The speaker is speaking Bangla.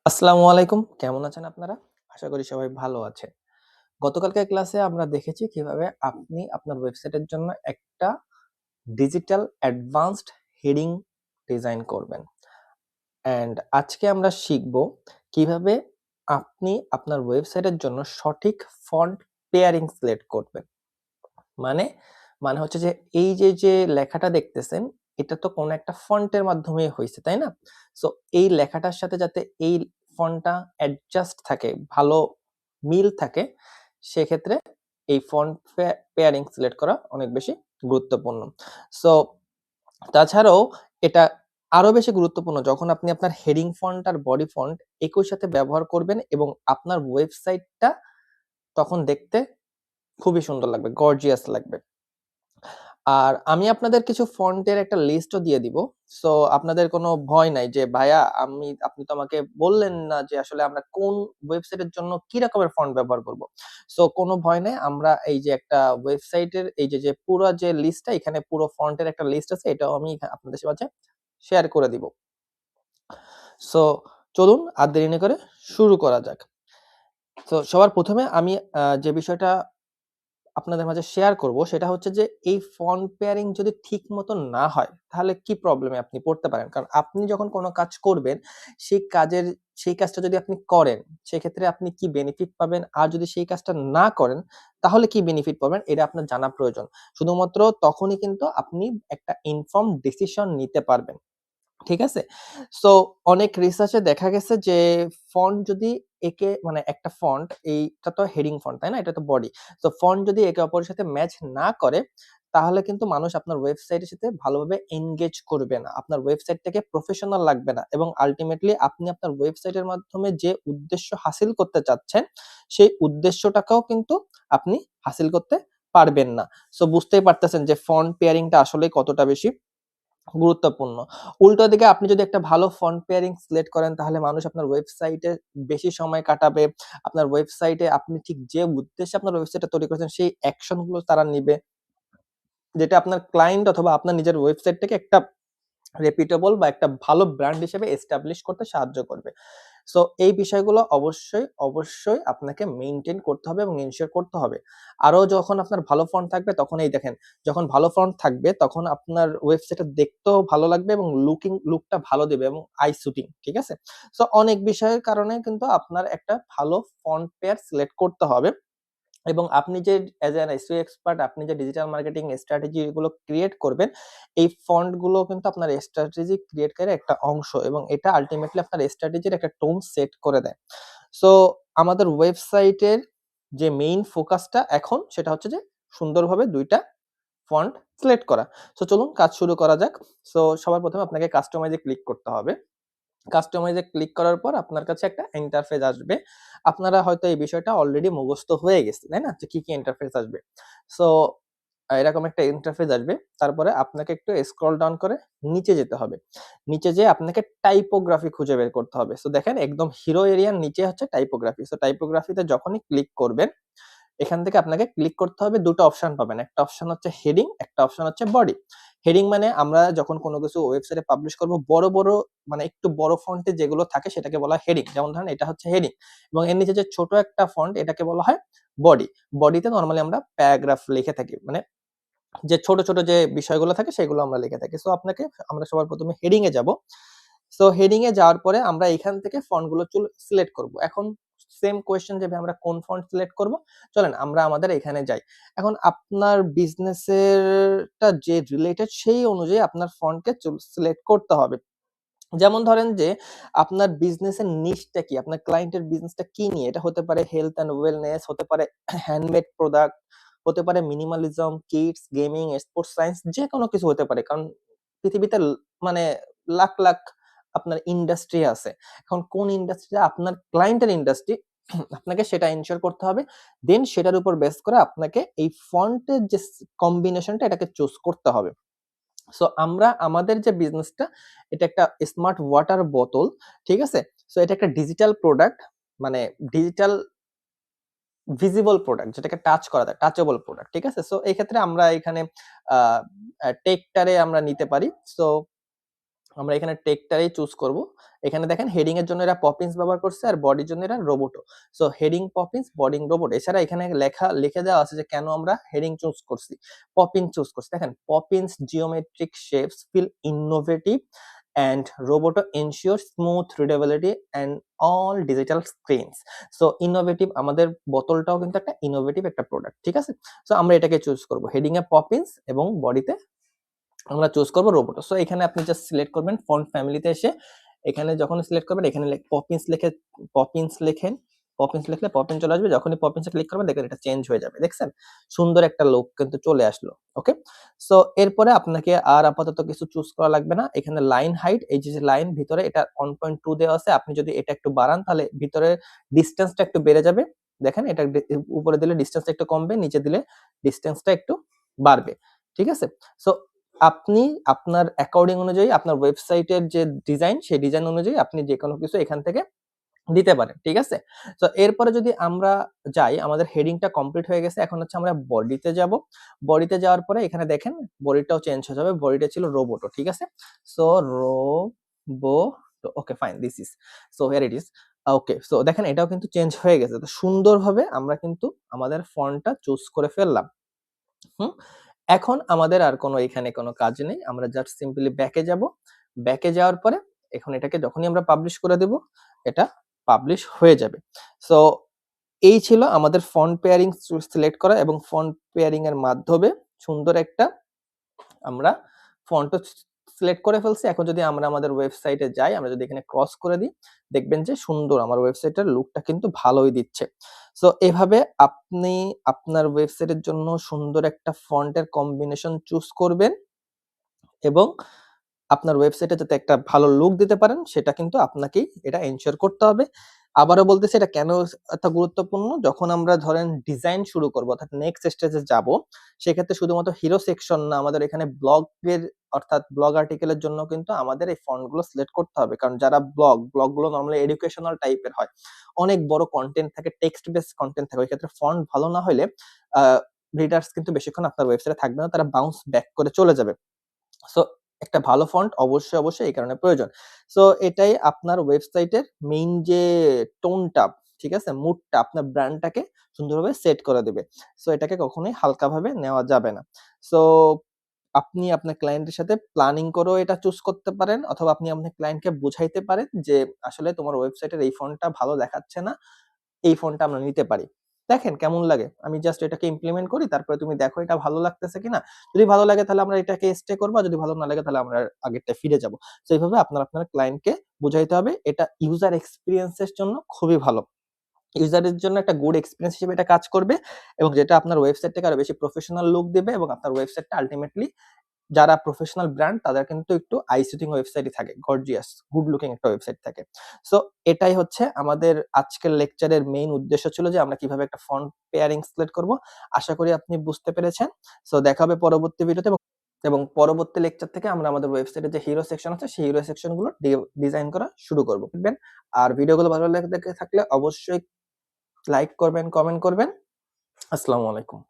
আসসালামু আলাইকুম। কেমন আছেন আপনারা? আশা করি সবাই ভালো আছেন। গতকালকের ক্লাসে আমরা দেখেছি কিভাবে আপনি আপনার ওয়েবসাইটের জন্য একটা ডিজিটাল অ্যাডভান্সড হেডিং ডিজাইন করবেন। অ্যান্ড আজকে আমরা শিখব কিভাবে আপনি আপনার ওয়েবসাইটের জন্য সঠিক ফন্ট পেয়ারিং সিলেক্ট করবেন। মানে মানে হচ্ছে যে এই যে লেখাটা দেখতেছেন, এটা তো কোনো একটা ফন্টের মাধ্যমে হইছে, তাই না? সো এই লেখাটার সাথে যাতে এই ফন্টটা অ্যাডজাস্ট থাকে, ভালো মিল থাকে, সেক্ষেত্রে এই ফন্ট পেয়ারিং সিলেক্ট করা অনেক বেশি গুরুত্বপূর্ণ। সো তাছাড়াও এটা আরো বেশি গুরুত্বপূর্ণ যখন আপনি আপনার হেডিং ফন্ট আর বডি ফন্ট একই সাথে ব্যবহার করবেন এবং আপনার ওয়েবসাইটটা তখন দেখতে খুবই সুন্দর লাগবে, গর্জিয়াস লাগবে। আর আমি আপনাদের কিছু ফন্টের একটা লিস্টও দিয়ে দিব। সো আপনাদের কোনো ভয় নাই যে ভাইয়া আপনি তো আমাকে বললেন না যে আসলে আমরা কোন ওয়েবসাইটের জন্য কি রকমের ফন্ট ব্যবহার করব। সো কোনো ভয় নাই। আমরা এই যে একটা ওয়েবসাইটের এই যে পুরো যে লিস্টটা, এখানে পুরো ফন্টের একটা লিস্ট আছে, এটাও আমি আপনাদের মাঝে শেয়ার করে দিব। সো চলুন আর দেরি না করে শুরু করা যাক। সো সবার ১ম এ আমি যে বিষয়টা আপনাদের মাঝে শেয়ার করব সেটা হচ্ছে যে এই ফন্ট পেয়ারিং যদি ঠিক মতো না হয় তাহলে কি প্রবলেমে আপনি পড়তে পারেন। কারণ আপনি যখন কোনো কাজ করবেন সেই কাজটা যদি আপনি করেন সেক্ষেত্রে আপনি কি বেনিফিট পাবেন, আর যদি সেই কাজটা না করেন তাহলে কি বেনিফিট পাবেন এটা আপনার জানা প্রয়োজন। শুধুমাত্র তখনই কিন্তু আপনি একটা ইনফর্মড ডিসিশন নিতে পারবেন। ঠিক আছে? সো অনেক রিসার্চে দেখা গেছে যে ফন্ট যদি মানে একটা ফন্ট, এইটা তো হেডিং ফন্ট, তাই না? এটা তো বডি। সো ফন্ট যদি একে অপরের সাথে ম্যাচ না করে তাহলে কিন্তু মানুষ আপনার ওয়েবসাইটের সাথে ভালোভাবে এনগেজ করবে না। আপনার ওয়েবসাইটটাকে প্রফেশনাল লাগবে না এবং আল্টিমেটলি আপনি আপনার ওয়েবসাইটের মাধ্যমে যে উদ্দেশ্য হাসিল করতে চাচ্ছেন সেই উদ্দেশ্যটাকেও কিন্তু আপনি হাসিল করতে পারবেন না। সো বুঝতেই পারতেছেন যে ফন্ট পেয়ারিংটা আসলেই কতটা বেশি গুরুত্বপূর্ণ। উল্টো দিকে আপনি যদি একটা ভালো ফন্ট পেয়ারিং সিলেক্ট করেন তাহলে মানুষ আপনার ওয়েবসাইটে বেশি সময় কাটাবে। আপনার ওয়েবসাইটে আপনি ঠিক যে উদ্দেশ্যে আপনার ওয়েবসাইটটা তৈরি করেছেন সেই অ্যাকশন গুলো তারা নিবে। যেটা আপনার ক্লায়েন্ট অথবা আপনার নিজের ওয়েবসাইটটাকে একটা রেপিটেবল বা একটা ভালো ব্র্যান্ড হিসেবে এস্টাবলিশ করতে সাহায্য করবে। সো এই বিষয়গুলো অবশ্যই আপনাকে মেইনটেইন করতে হবে এবং এনশিওর করতে হবে। আরো যখন আপনার ভালো ফন্ট থাকবে তখন এই দেখেন, যখন ভালো ফন্ট থাকবে তখন আপনার ওয়েবসাইটটা দেখতেও ভালো লাগবে এবং লুকটা ভালো দিবে এবং আই সুটিং, ঠিক আছে? সো অনেক বিষয়ের কারণে কিন্তু আপনার একটা ভালো ফন্ট পেয়ার সিলেক্ট করতে হবে। এবং আপনি যে অ্যাজ অ্যান এসইও এক্সপার্ট আপনি যে ডিজিটাল মার্কেটিং স্ট্র্যাটেজি গুলো ক্রিয়েট করবেন, এই ফন্ট গুলো কিন্তু আপনার স্ট্র্যাটেজি ক্রিয়েট করে একটা অংশ এবং এটা আল্টিমেটলি আপনার স্ট্র্যাটেজির একটা টোন সেট করে দেয়। সো আমাদের ওয়েবসাইটের যে মেইন ফোকাসটা এখন সেটা হচ্ছে যে সুন্দরভাবে ২ টা ফন্ট সিলেক্ট করা। সো চলুন কাজ শুরু করা যাক। সো সবার ১ম এ আপনাকে কাস্টমাইজ এ ক্লিক করতে হবে। কাস্টমাইজ এ ক্লিক করার পর আপনার কাছে একটা ইন্টারফেস আসবে। আপনারা হয়তো এই বিষয়টা অলরেডি মুখস্থ হয়ে গেছে, তাই না? যে কি ইন্টারফেস আসবে। সো এরকম একটা ইন্টারফেস আসবে। তারপরে আপনাকে একটু স্ক্রল ডাউন করে নিচে যেতে হবে। নিচে যেয়ে আপনাকে টাইপোগ্রাফি খুঁজে বের করতে হবে। সো দেখেন একদম হিরো এরিয়ার নিচে হচ্ছে টাইপোগ্রাফি। সো টাইপোগ্রাফিতে যখনই ক্লিক করবেন এখান থেকে আপনাকে ক্লিক করতে হবে, ২ টা অপশন পাবেন। একটা অপশন হচ্ছে হেডিং, একটা অপশন হচ্ছে বডি। হেডিং মানে আমরা যখন কোনো কিছু ওয়েবসাইটে পাবলিশ করব বড় মানে একটু বড় ফন্টে যেগুলো থাকে সেটাকে বলা হয় হেডিং। যেমন ধরেন এটা হচ্ছে হেডিং এবং এর নিচে যে ছোট একটা ফন্ট এটাকে বলা হয় বডি। বডিতে নরমালি আমরা প্যারাগ্রাফ লিখে থাকি। মানে যে ছোট যে বিষয়গুলো থাকে সেগুলো আমরা লিখে থাকি। সো আমরা সবার ১ম এ হেডিং এ যাব। সো হেডিং এ যাওয়ার পরে আমরা এখান থেকে ফন্ট গুলো সিলেক্ট করব। এখন সেম কোয়েশ্চেন যে আমরা কোন ফন্ট সিলেক্ট করব? চলেন আমরা আমাদের এখানে যাই। এখন আপনার বিজনেসের যে রিলেটেড সেই অনুযায়ী আপনার ফন্টকে সিলেক্ট করতে হবে। যেমন ধরেন যে আপনার বিজনেসের নিশটা কি? আপনার ক্লায়েন্টের বিজনেসটা কি নিয়ে? এটা হতে পারে হেলথ অ্যান্ড ওয়েলনেস, হতে পারে হ্যান্ডমেড প্রোডাক্ট, হতে পারে minimalism, kids, gaming, sports science, যেকোনো কিছু হতে পারে। কারণ পৃথিবীতে মানে লাখ আপনার ইন্ডাস্ট্রি আছে। এখন কোন ইন্ডাস্ট্রিটা আপনার ক্লায়েন্টের ইন্ডাস্ট্রি আপনাকে সেটা এনশিওর করতে হবে। দেন সেটার উপর বেস করে আপনাকে এই ফন্টের যে কম্বিনেশনটা এটাকে চুজ করতে হবে। সো আমরা আমাদের যে বিজনেসটা এটা একটা স্মার্ট ওয়াটার বোতল, ঠিক আছে? সো এটা একটা ডিজিটাল প্রোডাক্ট, মানে ডিজিটাল ভিজিবল প্রোডাক্ট যেটাকে টাচ করা যায়, টাচেবল প্রোডাক্ট, ঠিক আছে? সো এই ক্ষেত্রে আমরা এখানে আ আ টেকটারে আমরা নিতে পারি। সো আমরা এখানে টেকটাই চুজ করব। এখানে দেখেন হেডিং এর জন্য এরা পপিন্স ব্যবহার করছে আর বডির জন্য এরা Roboto. So heading Poppins, body Roboto. এছাড়া এখানে লিখে দেওয়া আছে যে কেন আমরা হেডিং চুজ করছি, পপিন চুজ করছি। দেখেন Poppins geometric shapes feel innovative and roboto ensures smooth readability and all digital screens. So innovative, আমাদের বোতলটাও কিন্তু একটা ইনোভেটিভ একটা প্রোডাক্ট, ঠিক আছে। সো আমরা এটাকে চুজ করব, হেডিং এ পপিন্স এবং বডিতে আমরা চুজ করব রোবট। সো এখানে আপনি জাস্ট সিলেক্ট করবেন ফন্ট ফ্যামিলিতে এসে, এখানে যখন সিলেক্ট করবেন এখানে পপিন্স লিখে পপিন্স লেখেন, পপিন্স লিখলে পপিন চলে আসবে। যখনই পপিন্সে ক্লিক করবেন দেখবেন এটা চেঞ্জ হয়ে যাবে, দেখছেন সুন্দর একটা লুক কিন্তু চলে আসলো। ওকে, সো এরপরে আপনাকে আর আপাতত কিছু চুজ করা লাগবে না। এখানে লাইন হাইট, এই যে লাইন ভিতরে এটা 1.2 দেওয়া আছে, আপনি যদি এটা একটু বাড়ান তাহলে ভিতরে ডিসটেন্সটা একটু বেড়ে যাবে। দেখেন এটা উপরে দিলে ডিসটেন্সটা একটু কমবে, নিচে দিলে ডিসটেন্সটা একটু বাড়বে, ঠিক আছে। সো আপনি আপনার অ্যাকর্ডিং অনুযায়ী আপনার ওয়েবসাইটের যে ডিজাইন, সেই ডিজাইন অনুযায়ী আপনি যে কোনো কিছু এখান থেকে দিতে পারেন, ঠিক আছে। তো এরপরে যদি আমরা যাই, আমাদের হেডিংটা কমপ্লিট হয়ে গেছে। এখন হচ্ছে আমরা বডিতে যাব। বডিতে যাওয়ার পরে এখানে দেখেন বডিটাও চেঞ্জ হয়ে যাবে। বডিটা ছিল রোবটো, ঠিক আছে। So Roboto, okay fine, this is, so here it is. Okay, so দেখেন এটাও কিন্তু চেঞ্জ হয়ে গেছে। তো সুন্দরভাবে আমরা কিন্তু আমাদের ফন্টটা চুজ করে ফেললাম। হুম, এখন আমাদের আর কোনো এখানে কোনো কাজ নেই। আমরা জাস্ট সিম্পলি ব্যাকে যাব। ব্যাকে যাওয়ার পরে এখন এটাকে যখনই আমরা পাবলিশ করে দেব, এটা পাবলিশ হয়ে যাবে। সো এই ছিল আমাদের ফন্ট পেয়ারিং সিলেক্ট করা, এবং ফন্ট পেয়ারিং এর মাধ্যমে সুন্দর একটা আমরা ফন্টও সিলেক্ট করে ফেলছি। এখন যদি আমরা আমাদের ওয়েবসাইটে যাই, আমরা যদি এখানে ক্রস করে দিই, দেখবেন যে সুন্দর আমার ওয়েবসাইটের লুকটা কিন্তু ভালোই দিচ্ছে। সো এভাবে আপনি আপনার ওয়েবসাইটের জন্য সুন্দর একটা ফন্টের কম্বিনেশন চুজ করবেন এবং আপনার ওয়েবসাইটে যাতে একটা ভালো লুক দিতে পারেন, সেটা কিন্তু আপনাকেই এটা এনশিওর করতে হবে। আবারও বলতেছি, এটা কেন এত গুরুত্বপূর্ণ, যখন আমরা ধরেন ডিজাইন শুরু করব অর্থাৎ নেক্সট স্টেজে যাব, সেক্ষেত্রে শুধুমাত্র হিরো সেকশন না, আমাদের এখানে ব্লগের অর্থাৎ ব্লগ আর্টিকেলের জন্য কিন্তু আমাদের এই ফন্টগুলো সিলেক্ট করতে হবে। কারণ যারা ব্লগগুলো নরমালি এডুকেশনাল টাইপের হয়, অনেক বড় কন্টেন্ট থাকে, টেক্সট বেস কন্টেন্ট থাকে, ওই ক্ষেত্রে ফন্ট ভালো না হলে রিডার্স কিন্তু বেশিক্ষণ আপনার ওয়েবসাইটে থাকবে না, তারা বাউন্স ব্যাক করে চলে যাবে। সো একটা ভালো ফন্ট অবশ্যই এই কারণে প্রয়োজন। সো এটাই আপনার ওয়েবসাইটের মেইন যে টোনটা, ঠিক আছে, মুডটা আপনার ব্র্যান্ডটাকে সুন্দরভাবে সেট করে দিবে। সো এটাকে কখনোই হালকাভাবে নেওয়া যাবে না। সো আপনি আপনার ক্লায়েন্টের সাথে প্ল্যানিং করেও এটা চুজ করতে পারেন, অথবা আপনি আপনার ক্লায়েন্টকে বুঝাইতে পারেন যে আসলে তোমার ওয়েবসাইটের এই ফন্টটা ভালো দেখাচ্ছে না, এই ফোনটা আমরা নিতে পারি। দেখেন কেমন লাগে। আমি জাস্ট এটাকে ইমপ্লিমেন্ট করি, তারপরে তুমি দেখো এটা ভালো লাগতেছে কিনা। যদি ভালো লাগে তাহলে আমরা এটাকে স্টে করব, আর যদি ভালো না লাগে তাহলে আমরা আগেরটায় ফিরে যাব। সো এইভাবে আপনার ক্লায়েন্টকে বুঝাইতে হবে। এটা ইউজার এক্সপেরিয়েন্স এর জন্য খুবই ভালো। ইউজারের জন্য একটা গুড এক্সপেরিয়েন্স হিসেবে এটা কাজ করবে, এবং যেটা আপনার ওয়েবসাইটটাকে আরো বেশি প্রফেশনাল লুক দিবে, এবং আপনার ওয়েবসাইটটা আল্টিমেটলি যারা প্রফেশনাল ব্র্যান্ড তাদের কিন্তু একটু আই সুটিং ওয়েবসাইটই থাকে, গর্জিয়াস গুড লুকিং একটা ওয়েবসাইট থাকে। সো এটাই হচ্ছে আমাদের আজকের লেকচারের মেইন উদ্দেশ্য ছিল, যে আমরা কিভাবে একটা ফন্ট পেয়ারিং সিলেক্ট করব। আশা করি আপনি বুঝতে পেরেছেন। সো দেখা হবে পরবর্তী ভিডিওতে, এবং পরবর্তী লেকচার থেকে আমরা আমাদের ওয়েবসাইটে যে হিরো সেকশন আছে সেই হিরো সেকশন গুলো ডিজাইন করা শুরু করব। দেখবেন, আর ভিডিওগুলো ভালো লেগে থাকলে অবশ্যই লাইক করবেন, কমেন্ট করবেন। আসসালামু আলাইকুম।